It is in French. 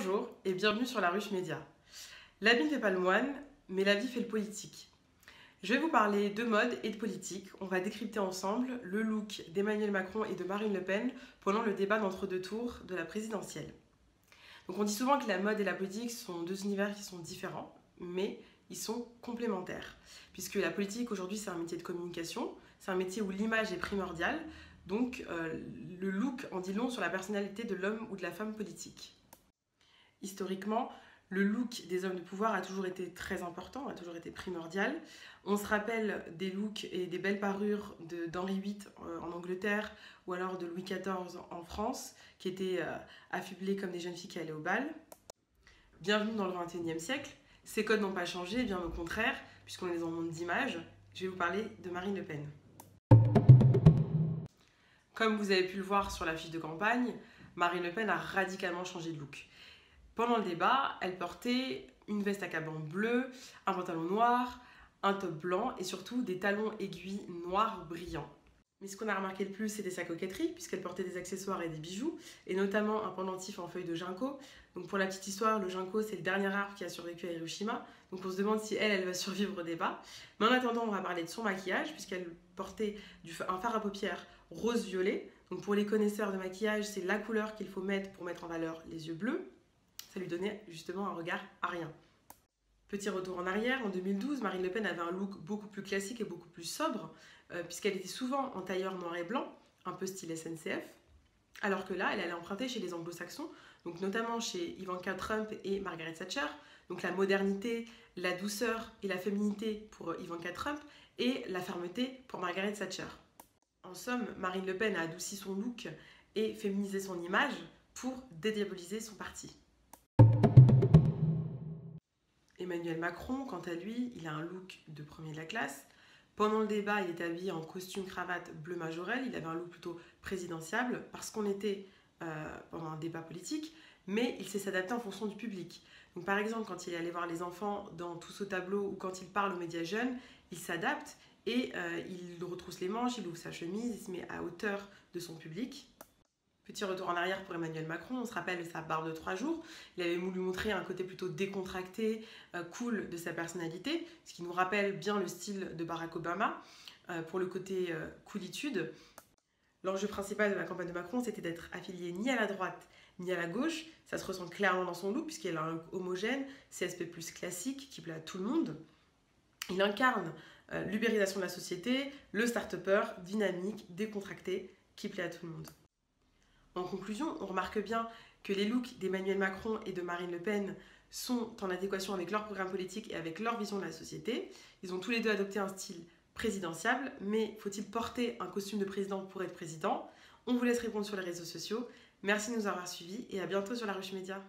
Bonjour et bienvenue sur La Ruche Média. L'habit ne fait pas le moine, mais la vie fait le politique. Je vais vous parler de mode et de politique. On va décrypter ensemble le look d'Emmanuel Macron et de Marine Le Pen pendant le débat d'entre-deux tours de la présidentielle. Donc on dit souvent que la mode et la politique sont deux univers qui sont différents, mais ils sont complémentaires. Puisque la politique aujourd'hui c'est un métier de communication, c'est un métier où l'image est primordiale, donc le look en dit long sur la personnalité de l'homme ou de la femme politique. Historiquement, le look des hommes de pouvoir a toujours été très important, a toujours été primordial. On se rappelle des looks et des belles parures d'Henri VIII en Angleterre ou alors de Louis XIV en France, qui étaient affublés comme des jeunes filles qui allaient au bal. Bienvenue dans le XXIe siècle. Ces codes n'ont pas changé, bien au contraire, puisqu'on est dans un monde d'images. Je vais vous parler de Marine Le Pen. Comme vous avez pu le voir sur la fiche de campagne, Marine Le Pen a radicalement changé de look. Pendant le débat, elle portait une veste à caban bleu, un pantalon noir, un top blanc et surtout des talons aiguilles noirs brillants. Mais ce qu'on a remarqué le plus, c'était sa coquetterie, puisqu'elle portait des accessoires et des bijoux, et notamment un pendentif en feuille de ginkgo. Donc pour la petite histoire, le ginkgo, c'est le dernier arbre qui a survécu à Hiroshima. Donc on se demande si elle va survivre au débat. Mais en attendant, on va parler de son maquillage, puisqu'elle portait un fard à paupières rose-violet. Donc pour les connaisseurs de maquillage, c'est la couleur qu'il faut mettre pour mettre en valeur les yeux bleus. Ça lui donnait justement un regard arien. Petit retour en arrière, en 2012, Marine Le Pen avait un look beaucoup plus classique et beaucoup plus sobre, puisqu'elle était souvent en tailleur noir et blanc, un peu style SNCF, alors que là, elle allait emprunter chez les anglo-saxons, donc notamment chez Ivanka Trump et Margaret Thatcher, donc la modernité, la douceur et la féminité pour Ivanka Trump, et la fermeté pour Margaret Thatcher. En somme, Marine Le Pen a adouci son look et féminisé son image pour dédiaboliser son parti. Emmanuel Macron, quant à lui, il a un look de premier de la classe. Pendant le débat, il était habillé en costume cravate bleu majorel. Il avait un look plutôt présidentiable parce qu'on était pendant un débat politique, mais il sait s'adapter en fonction du public. Donc, par exemple, quand il est allé voir les enfants dans Tous au tableau ou quand il parle aux médias jeunes, il s'adapte et il retrousse les manches, il ouvre sa chemise, il se met à hauteur de son public. Petit retour en arrière pour Emmanuel Macron, on se rappelle de sa barbe de 3 jours. Il avait voulu montrer un côté plutôt décontracté, cool de sa personnalité, ce qui nous rappelle bien le style de Barack Obama pour le côté coolitude. L'enjeu principal de la campagne de Macron, c'était d'être affilié ni à la droite ni à la gauche. Ça se ressent clairement dans son look puisqu'il a un look homogène, CSP+, classique, qui plaît à tout le monde. Il incarne l'ubérisation de la société, le start-upper dynamique, décontracté, qui plaît à tout le monde. En conclusion, on remarque bien que les looks d'Emmanuel Macron et de Marine Le Pen sont en adéquation avec leur programme politique et avec leur vision de la société. Ils ont tous les deux adopté un style présidentiable, mais faut-il porter un costume de président pour être président? On vous laisse répondre sur les réseaux sociaux. Merci de nous avoir suivis et à bientôt sur La Ruche Média.